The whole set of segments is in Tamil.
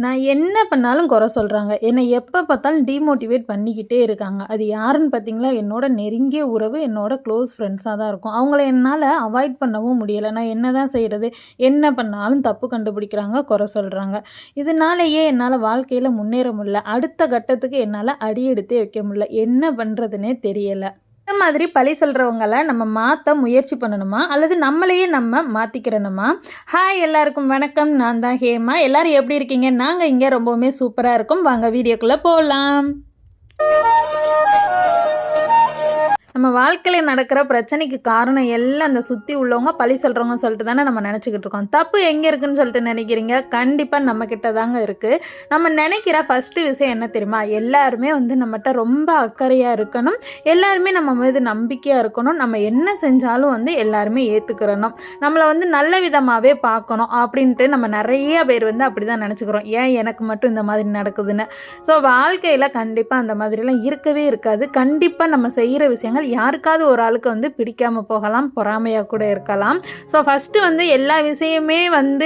நான் என்ன பண்ணாலும் குறை சொல்றாங்க. என்னை எப்ப பார்த்தாலும் டீமோட்டிவேட் பண்ணிக்கிட்டே இருக்காங்க. அது யாருன்னு பார்த்தீங்களா, என்னோட நெருங்கிய உறவு, என்னோட க்ளோஸ் ஃப்ரெண்ட்ஸா தான் இருக்கும். அவங்கள என்னால அவாய்ட் பண்ணவும் முடியல. நான் என்னதான் செய்றது? என்ன பண்ணாலும் தப்பு கண்டுபிடிக்கிறாங்க, குறை சொல்றாங்க. இதனாலேயே என்னால வாழ்க்கையில முன்னேற முடியல. அடுத்த கட்டத்துக்கு என்னால அடி எடுத்தே வைக்க முடியல. என்ன பண்றதுன்னே தெரியல. இந்த மாதிரி பழி சொல்றவங்கள நம்ம மாத்த முயற்சி பண்ணணுமா? அல்லது நம்மளையே நம்ம மாத்திக்கிறணுமா? ஹாய் எல்லாருக்கும் வணக்கம். நான் தான் ஹேமா. எல்லாரும் எப்படி இருக்கீங்க? நாங்க இங்க ரொம்பவுமே சூப்பரா இருக்கோம். வாங்க வீடியோக்குள்ள போலாம். நம்ம வாழ்க்கையில நடக்கிற பிரச்சனைக்கு காரணம் எல்லாம் அந்த சுத்தி உள்ளவங்க பழி சொல்றவங்கன்னு சொல்லிட்டு தானே நம்ம நினச்சிக்கிட்டு இருக்கோம். தப்பு எங்கே இருக்குன்னு சொல்லிட்டு நினைக்கிறீங்க? கண்டிப்பா நம்ம கிட்ட தாங்க இருக்கு. நம்ம நினைக்கிற ஃபர்ஸ்ட்டு விஷயம் என்ன தெரியுமா? எல்லாருமே நம்மட்ட ரொம்ப அக்கறையா இருக்கணும். எல்லாருமே நம்ம மீது நம்பிக்கையா இருக்கணும். நம்ம என்ன செஞ்சாலும் எல்லாருமே ஏத்துக்கிறணும். நம்மள நல்ல விதமாவே பார்க்கணும் அப்படின்ட்டு நம்ம நிறைய பேர் அப்படிதான் நினச்சிக்கிறோம். ஏன் எனக்கு மட்டும் இந்த மாதிரி நடக்குதுன்னு. ஸோ வாழ்க்கையில கண்டிப்பா அந்த மாதிரிலாம் இருக்கவே இருக்காது. கண்டிப்பா நம்ம செய்கிற விஷயங்கள் யாருக்காவது ஒரு ஆளுக்கு பிடிக்காம போகலாம், பொறாமையா கூட இருக்கலாம். ஸோ ஃபஸ்ட்டு எல்லா விஷயமே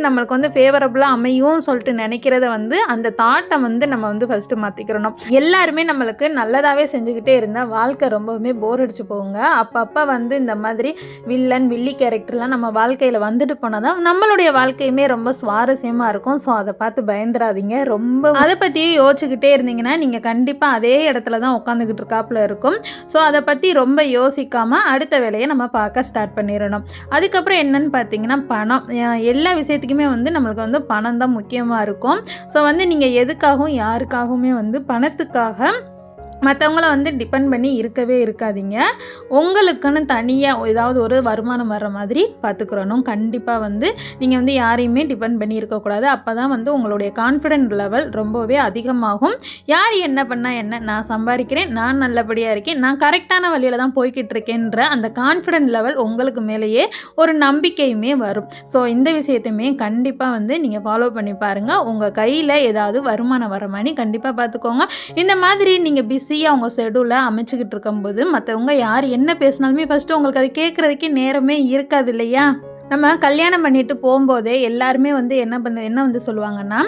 நம்மளுக்கு ஃபேவரபுளாக அமையும் சொல்லிட்டு நினைக்கிறத அந்த தாட்டை நம்ம ஃபஸ்ட்டு மாற்றிக்கிறணும். எல்லாருமே நம்மளுக்கு நல்லதாகவே செஞ்சுக்கிட்டே இருந்தால் வாழ்க்கை ரொம்பவுமே போர் அடிச்சு போகுங்க. அப்பப்போ இந்த மாதிரி வில்லன் வில்லி கேரக்டர்லாம் நம்ம வாழ்க்கையில் வந்துட்டு போனால் தான் நம்மளுடைய வாழ்க்கையுமே ரொம்ப சுவாரஸ்யமாக இருக்கும். ஸோ அதை பார்த்து பயந்துடாதீங்க. ரொம்ப அதை பற்றியே யோசிச்சுக்கிட்டே இருந்தீங்கன்னா நீங்கள் கண்டிப்பாக அதே இடத்துல தான் உட்காந்துக்கிட்டு இருக்காப்புல இருக்கும். ஸோ அதை பற்றி ரொம்ப யோசிக்காமல் அடுத்த வேலையை நம்ம பார்க்க ஸ்டார்ட் பண்ணிடணும். அதுக்கப்புறம் என்னன்னு பார்த்தீங்கன்னா பணம். எல்லா விஷயத்துக்குமே நம்மளுக்கு பணம் தான் முக்கியமாக இருக்கும். ஸோ நீங்கள் எதுக்காகவும் யாருக்காகவுமே பணத்துக்காக மற்றவங்கள டிபெண்ட் பண்ணி இருக்கவே இருக்காதீங்க. உங்களுக்குன்னு தனியாக ஏதாவது ஒரு வருமானம் வர்ற மாதிரி பார்த்துக்கிறணும். கண்டிப்பாக நீங்கள் யாரையுமே டிபெண்ட் பண்ணி இருக்கக்கூடாது. அப்போ தான் உங்களுடைய கான்ஃபிடென்ட் லெவல் ரொம்பவே அதிகமாகும். யார் என்ன பண்ணால் என்ன, நான் சம்பாதிக்கிறேன், நான் நல்லபடியாக இருக்கேன், நான் கரெக்டான வழியில் தான் போய்கிட்டு இருக்கேன்ற அந்த கான்ஃபிடென்ட் லெவல் உங்களுக்கு மேலேயே ஒரு நம்பிக்கையுமே வரும். ஸோ இந்த விஷயத்தையுமே கண்டிப்பாக நீங்கள் ஃபாலோ பண்ணி பாருங்கள். உங்கள் கையில் ஏதாவது வருமானம் வர மாதிரி கண்டிப்பாக பார்த்துக்கோங்க. இந்த மாதிரி நீங்கள் அவங்க ஷெட்யூலை அமைச்சுக்கிட்டு இருக்கும்போது மற்றவங்க யார் என்ன பேசினாலுமே ஃபஸ்ட்டு உங்களுக்கு அதை கேட்குறதுக்கே நேரமே இருக்காது இல்லையா? நம்ம கல்யாணம் பண்ணிட்டு போகும்போதே எல்லாருமே என்ன சொல்லுவாங்கன்னா,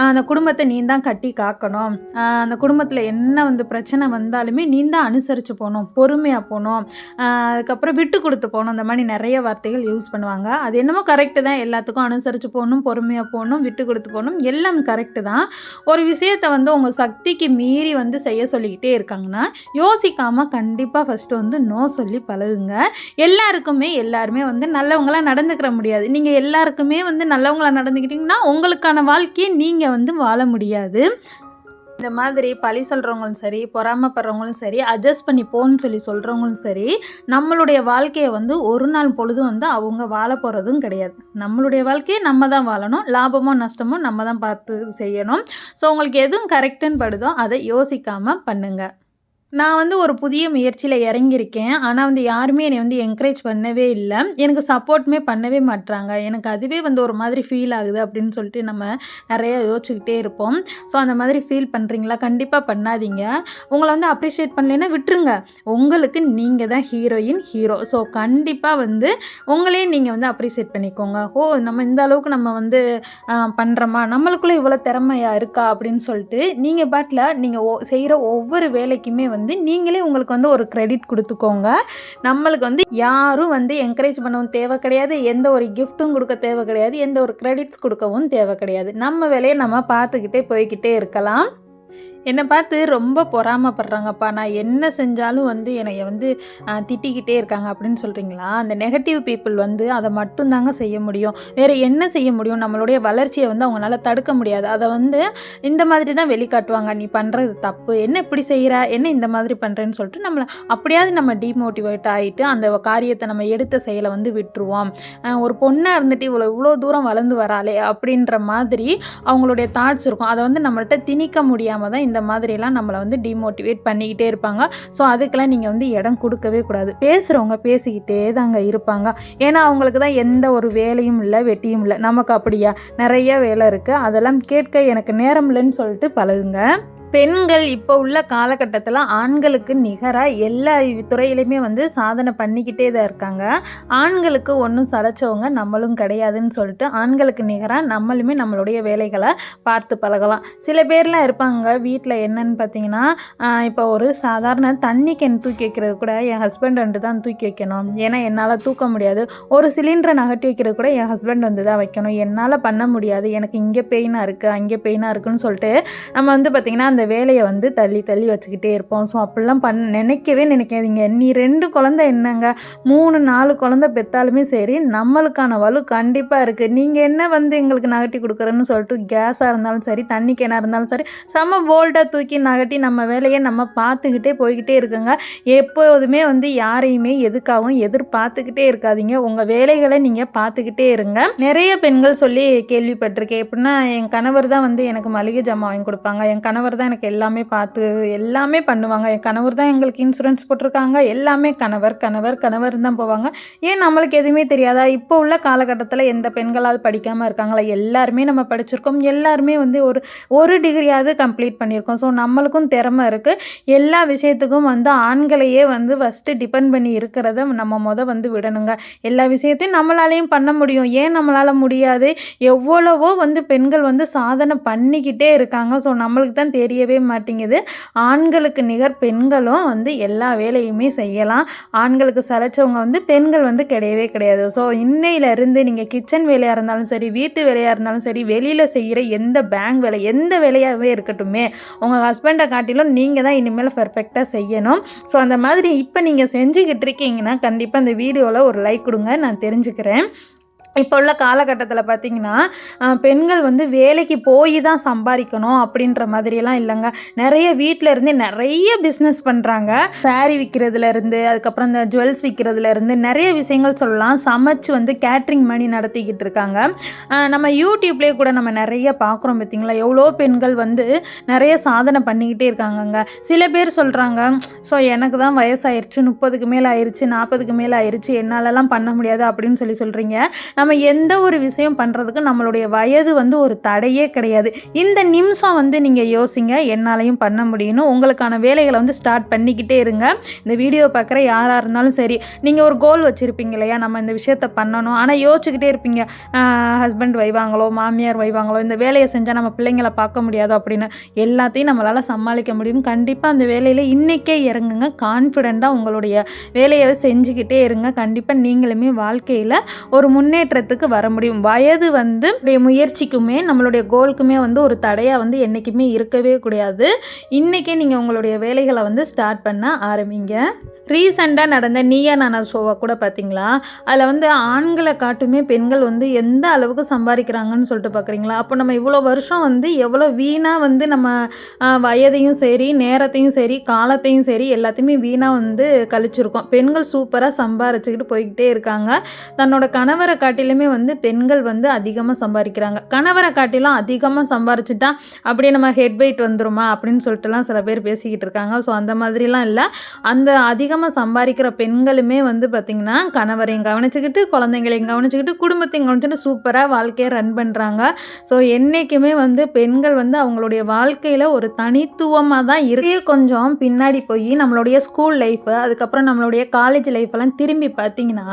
அந்த குடும்பத்தை நீ தான் கட்டி காக்கணும், அந்த குடும்பத்தில் என்ன பிரச்சனை வந்தாலுமே நீ தான் அனுசரித்து போகணும், பொறுமையாக போகணும், அதுக்கப்புறம் விட்டு கொடுத்து போகணும். அந்த மாதிரி நிறைய வார்த்தைகள் யூஸ் பண்ணுவாங்க. அது என்னமோ கரெக்டு தான். எல்லாத்துக்கும் அனுசரித்து போகணும், பொறுமையாக போகணும், விட்டு கொடுத்து போகணும், எல்லாம் கரெக்டு தான். ஒரு விஷயத்தை உங்கள் சக்திக்கு மீறி செய்ய சொல்லிக்கிட்டே இருக்காங்கன்னா யோசிக்காமல் கண்டிப்பாக ஃபஸ்ட்டு நோ சொல்லி பழகுங்க. எல்லாருமே நல்லவங்களாக நடந்துக்கிற முடியாது. நீங்கள் எல்லாருக்குமே நல்லவங்களா நடந்துக்கிட்டிங்கன்னா உங்களுக்கான வாழ்க்கையை நீங்கள் வாழ முடியாது. இந்த மாதிரி பழி சொல்கிறவங்களும் சரி, பொறாமப்படுறவங்களும் சரி, அட்ஜஸ்ட் பண்ணி போன்னு சொல்லி சொல்கிறவங்களும் சரி, நம்மளுடைய வாழ்க்கையை ஒரு நாள் பொழுதும் அவங்க வாழ போகிறதும் கிடையாது. நம்மளுடைய வாழ்க்கையை நம்ம தான் வாழணும். லாபமோ நஷ்டமோ நம்ம தான் பார்த்து செய்யணும். ஸோ உங்களுக்கு எதுவும் கரெக்டுன்னு படுதோ அதை யோசிக்காமல் பண்ணுங்கள். நான் ஒரு புதிய முயற்சியில் இறங்கியிருக்கேன். ஆனால் யாருமே என்னை என்கரேஜ் பண்ணவே இல்லை. எனக்கு சப்போர்ட்டுமே பண்ணவே மாட்றாங்க. எனக்கு அதுவே ஒரு மாதிரி ஃபீல் ஆகுது அப்படின்னு சொல்லிட்டு நம்ம நிறைய யோசிச்சுக்கிட்டே இருப்போம். ஸோ அந்த மாதிரி ஃபீல் பண்ணுறீங்களா? கண்டிப்பாக பண்ணாதீங்க. உங்களை அப்ரிஷியேட் பண்ணலைன்னா விட்டுருங்க. உங்களுக்கு நீங்கள் தான் ஹீரோயின், ஹீரோ. ஸோ கண்டிப்பாக உங்களே நீங்கள் அப்ரிஷியேட் பண்ணிக்கோங்க. ஓ, நம்ம இந்த அளவுக்கு நம்ம பண்ணுறோமா, நம்மளுக்குள்ளே இவ்வளோ திறமையாக இருக்கா அப்படின்னு சொல்லிட்டு நீங்கள் பாட்டில் நீங்கள் செய்கிற ஒவ்வொரு வேலைக்குமே நீங்களே உங்களுக்கு ஒரு கிரெடிட் கொடுத்துக்கோங்க. நம்மளுக்கு யாரும் என்கரேஜ் பண்ணவும் தேவை கிடையாது. எந்த ஒரு கிஃப்ட்டும் கொடுக்க தேவை கிடையாது. எந்த ஒரு கிரெடிட்ஸ் கொடுக்கவும் தேவை கிடையாது. நம்ம வேலையை நம்ம பார்த்துக்கிட்டே போய்கிட்டே இருக்கலாம். என்னை பார்த்து ரொம்ப பொறாமப்படுறாங்கப்பா, நான் என்ன செஞ்சாலும் என்னை திட்டிக்கிட்டே இருக்காங்க அப்படின்னு சொல்கிறீங்களா? அந்த நெகட்டிவ் பீப்புள் அதை மட்டும்தாங்க செய்ய முடியும். வேறு என்ன செய்ய முடியும்? நம்மளுடைய வளர்ச்சியை அவங்களால தடுக்க முடியாது. அதை இந்த மாதிரி தான் வெளிக்காட்டுவாங்க. நீ பண்ணுறது தப்பு, என்ன இப்படி செய்கிற, என்ன இந்த மாதிரி பண்ணுறேன்னு சொல்லிட்டு நம்மளை அப்படியாவது நம்ம டீமோட்டிவேட் ஆகிட்டு அந்த காரியத்தை நம்ம எடுத்த செயலை விட்டுருவோம். ஒரு பொண்ணாக இருந்துட்டு இவ்வளோ தூரம் வளர்ந்து வராளே அப்படின்ற மாதிரி அவங்களுடைய தாட்ஸ் இருக்கும். அதை நம்மள்கிட்ட திணிக்க முடியாமல் தான் இந்த மாதிரிலாம் நம்மளை டிமோட்டிவேட் பண்ணிக்கிட்டே இருப்பாங்க. ஸோ அதுக்கெல்லாம் நீங்கள் இடம் கொடுக்கவே கூடாது. பேசுகிறவங்க பேசிக்கிட்டே தாங்க இருப்பாங்க. ஏன்னா அவங்களுக்கு தான் எந்த ஒரு வேலையும் இல்லை, வெட்டியும் இல்லை. நமக்கு அப்படியா? நிறைய வேலை இருக்குது, அதெல்லாம் கேட்க எனக்கு நேரம் இல்லைன்னு சொல்லிட்டு பழகுங்க. பெண்கள் இப்போ உள்ள காலகட்டத்தில் ஆண்களுக்கு நிகராக எல்லா துறையிலையுமே வந்து சாதனை பண்ணிக்கிட்டே தான் இருக்காங்க. ஆண்களுக்கு ஒன்றும் சளைச்சவங்க நம்மளும் கிடையாதுன்னு சொல்லிட்டு ஆண்களுக்கு நிகராக நம்மளுமே நம்மளுடைய வேலைகளை பார்த்து பழகலாம். சில பேர்லாம் இருப்பாங்க வீட்டில் என்னன்னு பார்த்தீங்கன்னா, இப்போ ஒரு சாதாரண தண்ணி கேன் தூக்கி வைக்கிறது கூட என் ஹஸ்பண்ட் வந்து தான் தூக்கி வைக்கணும், ஏன்னா என்னால் தூக்க முடியாது. ஒரு சிலிண்டரை நகட்டி வைக்கிறது கூட என் ஹஸ்பண்ட் வந்து தான் வைக்கணும், என்னால் பண்ண முடியாது, எனக்கு இங்கே பெயினாக இருக்குது அங்கே பெயினாக இருக்குன்னு சொல்லிட்டு நம்ம வந்து பார்த்திங்கன்னா அந்த வேலையை வந்து தள்ளி தள்ளி வச்சுக்கிட்டே இருப்போம். ஸோ அப்படிலாம் நினைக்கவே நினைக்காதீங்க. நீ 2 குழந்தை என்னங்க 3-4 குழந்தை பெற்றாலுமே சரி, நம்மளுக்கான வலு கண்டிப்பாக இருக்குது. நீங்கள் என்ன வந்து எங்களுக்கு நகட்டி கொடுக்குறேன்னு சொல்லிட்டு கேஸாக இருந்தாலும் சரி, தண்ணி கேனாக இருந்தாலும் சரி, செம்ம போல்டாக தூக்கி நகட்டி நம்ம வேலையை நம்ம பார்த்துக்கிட்டே போய்கிட்டே இருக்குங்க. எப்போதுமே வந்து யாரையுமே எதுக்காகவும் எதிர்பார்த்துக்கிட்டே இருக்காதீங்க. உங்கள் வேலைகளை நீங்கள் பார்த்துக்கிட்டே இருங்க. நிறைய பெண்கள் சொல்லி கேள்விப்பட்டிருக்கேன். எப்படின்னா, என் கணவர் தான் வந்து எனக்கு மளிகை ஜாமான் வாங்கி கொடுப்பாங்க, என் கணவர் தான் எனக்கு எல்லாமே பார்த்து எல்லாமே பண்ணுவாங்க, என் கணவர் தான் எங்களுக்கு இன்சூரன்ஸ் போட்டிருக்காங்க, எல்லாமே கணவர் கணவர் கணவர் தான் போவாங்க. ஏன் நம்மளுக்கு எதுவுமே தெரியாதா? இப்போ உள்ள காலகட்டத்தில் எந்த பெண்களாவது படிக்காமல் இருக்காங்களா? எல்லாருமே நம்ம படிச்சிருக்கோம், எல்லாருமே வந்து ஒரு டிகிரியாவது கம்ப்ளீட் பண்ணியிருக்கோம். ஸோ நம்மளுக்கும் திறமை இருக்குது. எல்லா விஷயத்துக்கும் வந்து ஆண்களையே வந்து ஃபஸ்ட்டு டிபெண்ட் பண்ணி இருக்கிறத நம்ம வந்து விடணுங்க. எல்லா விஷயத்தையும் நம்மளாலையும் பண்ண முடியும். ஏன் நம்மளால் முடியாது? எவ்வளவோ வந்து பெண்கள் வந்து சாதனை பண்ணிக்கிட்டே இருக்காங்க. ஸோ நம்மளுக்கு தான் தெரியவே மாட்டேங்குது. ஆண்களுக்கு நிகர் பெண்களும் வந்து எல்லா வேலையுமே செய்யலாம். ஆண்களுக்கு சளைச்சவங்க வந்து பெண்கள் வந்து கிடையவே கிடையாது. ஸோ இன்னையிலேருந்து நீங்கள் கிச்சன் வேலையாக இருந்தாலும் சரி, வீட்டு வேலையாக இருந்தாலும் சரி, வெளியில் செய்கிற எந்த பேங்க் வேலை எந்த வேலையாகவே இருக்கட்டுமே, உங்கள் ஹஸ்பண்டை காட்டிலும் நீங்கள் தான் இனிமேல் பர்ஃபெக்டாக செய்யணும். ஸோ அந்த மாதிரி இப்போ நீங்கள் செஞ்சுக்கிட்டு இருக்கீங்கன்னா கண்டிப்பாக இந்த வீடியோவில் ஒரு லைக் கொடுங்க, நான் தெரிஞ்சுக்கிறேன். இப்போ உள்ள காலகட்டத்தில் பார்த்திங்கன்னா, பெண்கள் வந்து வேலைக்கு போய் தான் சம்பாதிக்கணும் அப்படின்ற மாதிரியெல்லாம் இல்லைங்க. நிறைய வீட்டில் இருந்து நிறைய பிஸ்னஸ் பண்ணுறாங்க. சாரீ விற்கிறதுலேருந்து, அதுக்கப்புறம் இந்த ஜுவல்ஸ் விற்கிறதுலேருந்து நிறைய விஷயங்கள் சொல்லலாம். சமைச்சு வந்து கேட்ரிங் மணி நடத்திக்கிட்டு இருக்காங்க. நம்ம யூடியூப்லேயே கூட நம்ம நிறைய பார்க்குறோம் பார்த்திங்களா, எவ்வளோ பெண்கள் வந்து நிறைய சாதனை பண்ணிக்கிட்டே இருக்காங்கங்க. சில பேர் சொல்கிறாங்க, ஸோ எனக்கு தான் வயசாயிருச்சு, 30க்கு மேலே ஆயிடுச்சு, 40க்கு மேலே ஆயிடுச்சு, என்னாலலாம் பண்ண முடியாது அப்படின்னு சொல்கிறீங்க. நம்ம எந்த ஒரு விஷயம் பண்ணுறதுக்கு நம்மளுடைய வயது வந்து ஒரு தடையே கிடையாது. இந்த நிமிஷம் வந்து நீங்கள் யோசிங்க, என்னாலையும் பண்ண முடியும்னு. உங்களுக்கான வேலைகளை வந்து ஸ்டார்ட் பண்ணிக்கிட்டே இருங்க. இந்த வீடியோ பார்க்குற யாராக இருந்தாலும் சரி, நீங்கள் ஒரு கோல் வச்சுருப்பீங்க இல்லையா, நம்ம இந்த விஷயத்த பண்ணணும், ஆனால் யோசிச்சுக்கிட்டே இருப்பீங்க, ஹஸ்பண்ட் வைவாங்களோ, மாமியார் வைவாங்களோ, இந்த வேலையை செஞ்சால் நம்ம பிள்ளைங்களை பார்க்க முடியாதோ அப்படின்னு. எல்லாத்தையும் நம்மளால் சமாளிக்க முடியும். கண்டிப்பாக அந்த வேலையில் இன்றைக்கே இறங்குங்க. கான்ஃபிடெண்ட்டாக உங்களுடைய வேலையை செஞ்சுக்கிட்டே இருங்க. கண்டிப்பாக நீங்களுமே வாழ்க்கையில் ஒரு முன்னேற்றத்துக்கு வர முடியும். வயது வந்து முயற்சிக்குமே நம்மளுடைய கோலுக்குமே வந்து ஒரு தடையாக வந்து என்றைக்குமே இருக்கவே கூடாது. இன்றைக்கே நீங்கள் உங்களுடைய வேலைகளை வந்து ஸ்டார்ட் பண்ண ஆரம்பிங்க. ரீசெண்டாக நடந்த நீயா நானா ஷோவை கூட பார்த்தீங்களா, அதில் வந்து ஆண்களை காட்டுமே பெண்கள் வந்து எந்த அளவுக்கு சம்பாதிக்கிறாங்கன்னு சொல்லிட்டு பார்க்குறீங்களா? அப்போ நம்ம இவ்வளோ வருஷம் வந்து எவ்வளோ வீணாக வந்து நம்ம வயதையும் சரி, நேரத்தையும் சரி, காலத்தையும் சரி, எல்லாத்தையுமே வீணாக வந்து கழிச்சிருக்கோம். பெண்கள் சூப்பராக சம்பாரிச்சுக்கிட்டு போய்கிட்டே இருக்காங்க. தன்னோட கணவரை காட்டிலுமே வந்து பெண்கள் வந்து அதிகமாக சம்பாதிக்கிறாங்க. கணவரை காட்டிலும் அதிகமாக சம்பாரிச்சுட்டா அப்படியே நம்ம ஹெட் வெயிட் வந்துருமா அப்படின்னு சொல்லிட்டுலாம் சில பேர் பேசிக்கிட்டு இருக்காங்க. ஸோ அந்த மாதிரிலாம் இல்லை. அந்த அதிகமாக சம்பாதிக்கிற பெண்களுமே வந்து பார்த்திங்கன்னா கணவரையும் கவனிச்சுக்கிட்டு, குழந்தைங்களையும் கவனிச்சுக்கிட்டு, குடும்பத்தையும் கவனிச்சுட்டு சூப்பராக வாழ்க்கையை ரன் பண்ணுறாங்க. ஸோ என்றைக்குமே வந்து பெண்கள் வந்து அவங்களுடைய வாழ்க்கையில் ஒரு தனித்துவமாக தான் இருக்கு. கொஞ்சம் பின்னாடி போய் நம்மளுடைய ஸ்கூல் லைஃபு, அதுக்கப்புறம் நம்மளுடைய காலேஜ் லைஃப்பெல்லாம் திரும்பி பார்த்திங்கன்னா,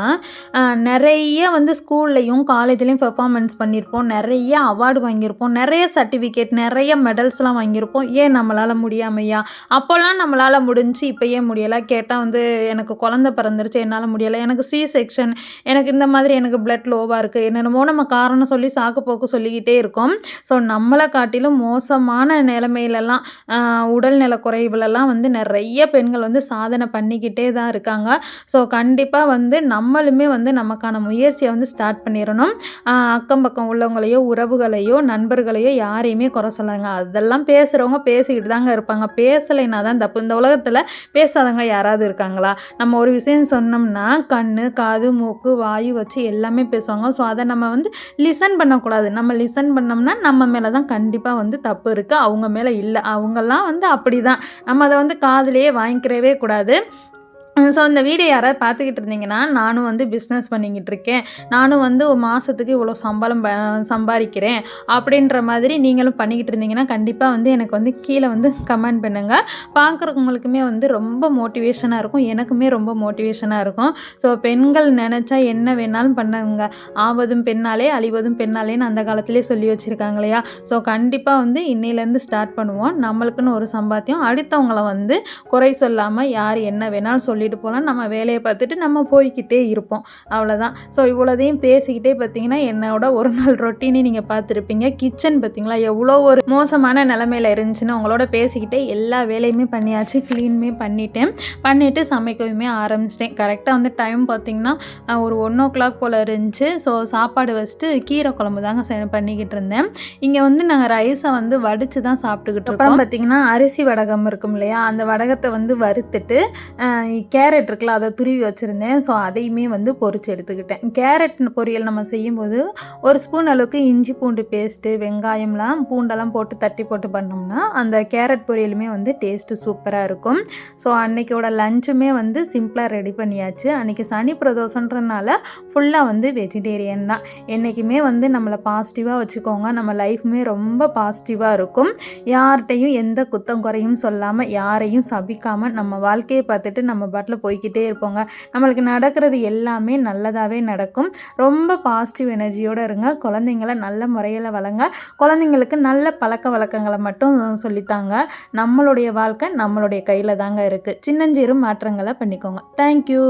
நிறைய வந்து ஸ்கூல்லையும் காலேஜ்லேயும் பெர்ஃபார்மன்ஸ் பண்ணியிருப்போம், நிறைய அவார்டு வாங்கியிருப்போம், நிறைய சர்டிஃபிகேட், நிறைய மெடல்ஸ்லாம் வாங்கியிருப்போம். ஏன் நம்மளால் முடியாமையா? அப்போல்லாம் நம்மளால் முடிஞ்சு இப்போ ஏன் முடியலை கேட்டால் வந்து எனக்கு குழந்தை பிறந்துருச்சு, என்னால் முடியலை, எனக்கு சி செக்ஷன், எனக்கு இந்த மாதிரி, எனக்கு பிளட் லோவாக இருக்குது, என்னென்னமோ நம்ம காரணம் சொல்லி சாக்கு போக்கு சொல்லிக்கிட்டே இருக்கோம். ஸோ நம்மளை காட்டிலும் மோசமான நிலைமையிலலாம், உடல்நல குறைவுலலாம் வந்து நிறைய பெண்கள் வந்து சாதனை பண்ணிக்கிட்டே தான் இருக்காங்க. ஸோ கண்டிப்பாக வந்து நம்மளுமே வந்து நமக்கான முயற்சியை வந்து ஸ்டார்ட் பண்ணிடணும். அக்கம் பக்கம் உள்ளவங்களையோ, உறவுகளையோ, நண்பர்களையோ யாரையுமே குறை சொல்லாங்க. அதெல்லாம் பேசுகிறவங்க பேசிக்கிட்டு தாங்க இருப்பாங்க. பேசலைன்னா தான் தப்பு. இந்த உலகத்தில் பேசாதவங்க யாராவது இருக்காங்களா? நம்ம ஒரு விஷயம் சொன்னோம்னா கண்ணு, காது, மூக்கு, வாயு வச்சு எல்லாமே பேசுவாங்க. ஸோ அதை நம்ம வந்து லிசன் பண்ணக்கூடாது. நம்ம லிசன் பண்ணோம்னா நம்ம மேலே தான் கண்டிப்பாக வந்து தப்பு இருக்குது, அவங்க மேலே இல்லை. அவங்கெல்லாம் வந்து அப்படி தான். நம்ம அதை வந்து காதுலேயே வாங்கிக்கிறவே கூடாது. ஸோ இந்த வீடியோ யாராவது பார்த்துக்கிட்டு இருந்தீங்கன்னா, நானும் வந்து பிஸ்னஸ் பண்ணிக்கிட்டு இருக்கேன். நானும் வந்து ஒரு மாசத்துக்கு இவ்வளோ சம்பளம் சம்பாரிக்கிறேன். அப்படின்ற மாதிரி நீங்களும் பண்ணிக்கிட்டு இருந்தீங்கன்னா, கண்டிப்பா வந்து எனக்கு வந்து கீழ வந்து கமெண்ட் பண்ணுங்க. பார்க்குறவங்களுக்குமே வந்து ரொம்ப மோட்டிவேஷனா இருக்கும். எனக்குமே ரொம்ப மோட்டிவேஷனா இருக்கும். ஸோ பெண்கள் நெனச்சா என்ன வேணாலும் பண்ணுங்க. ஆவதும் பெண்ணாலே, அழிவதும் பெண்ணாலேன்னு அந்த காலத்திலேயே சொல்லி வச்சிருக்காங்க இல்லையா? ஸோ கண்டிப்பா வந்து இன்னையிலேருந்து ஸ்டார்ட் பண்ணுவோம். நம்மளுக்குன்னு ஒரு சம்பாத்தியம். அடுத்தவங்கள வந்து குறை சொல்லாம யார் என்ன வேணாலும் சொல்லிட்டு போலாம். நம்ம வேலைய பார்த்துட்டு நம்ம போய்க்கிட்டே இருப்போம். அவ்வளோதான். ஸோ இவ்வளோதையும் பேசிக்கிட்டே பார்த்தீங்கன்னா, என்னோட ஒரு நாள் ரொட்டீனே நீங்க பார்த்துருப்பீங்க. கிச்சன் பார்த்தீங்களா, எவ்வளோ ஒரு மோசமான நிலைமையில இருந்துச்சுன்னு உங்களோட பேசிக்கிட்டே எல்லா வேலையுமே பண்ணியாச்சு. கிளீனுமே பண்ணிட்டேன். பண்ணிட்டு சமைக்கவுமே ஆரம்பிச்சிட்டேன். கரெக்ட்டா வந்து டைம் பார்த்தீங்கன்னா, ஒரு 1:00 போல இருந்துச்சு. ஸோ சாப்பாடு வச்சுட்டு கீரை குழம்பு தாங்க பண்ணிக்கிட்டு இருந்தேன். இங்க வந்து நாங்க ரைஸ வந்து வடிச்சு தான் சாப்பிட்டுக்கிட்டு இருக்கோம். அப்புறம் பார்த்தீங்கன்னா, அரிசி வடகம் இருக்கும் இல்லையா? அந்த வடகத்த வந்து வறுத்துட்டு கேரட் இருக்குல்ல, அதை துருவி வச்சுருந்தேன். ஸோ அதையுமே வந்து பொரிச்சு எடுத்துக்கிட்டேன். கேரட் பொரியல் நம்ம செய்யும்போது ஒரு ஸ்பூன் அளவுக்கு இஞ்சி பூண்டு பேஸ்ட்டு, வெங்காயம்லாம் பூண்டெல்லாம் போட்டு தட்டி போட்டு பண்ணோம்னா அந்த கேரட் பொரியலுமே வந்து டேஸ்ட்டு சூப்பராக இருக்கும். ஸோ அன்னைக்கோட லஞ்சுமே வந்து சிம்பிளாக ரெடி பண்ணியாச்சு. அன்றைக்கி சனி பிரதோஷன்றனால ஃபுல்லாக வந்து வெஜிடேரியன் தான். என்றைக்குமே வந்து நம்மளை பாசிட்டிவாக வச்சுக்கோங்க. நம்ம லைஃப்புமே ரொம்ப பாசிட்டிவாக இருக்கும். யார்கிட்டையும் எந்த குத்தம் குறையும் சொல்லாமல், யாரையும் சபிக்காமல் நம்ம வாழ்க்கையை பார்த்துட்டு நம்ம பாட்டில் போய்க்கிட்டே இருப்போங்க. நம்மளுக்கு நடக்கிறது எல்லாமே நல்லதாகவே நடக்கும். ரொம்ப பாசிட்டிவ் எனர்ஜியோடு இருங்க. குழந்தைங்கள நல்ல முறையில் வளங்க. குழந்தைங்களுக்கு நல்ல பழக்க வழக்கங்களை மட்டும் சொல்லித்தாங்க. நம்மளுடைய வாழ்க்கை நம்மளுடைய கையில் தாங்க இருக்குது. சின்னஞ்சிறு மாற்றங்களை பண்ணிக்கோங்க. தேங்க்யூ.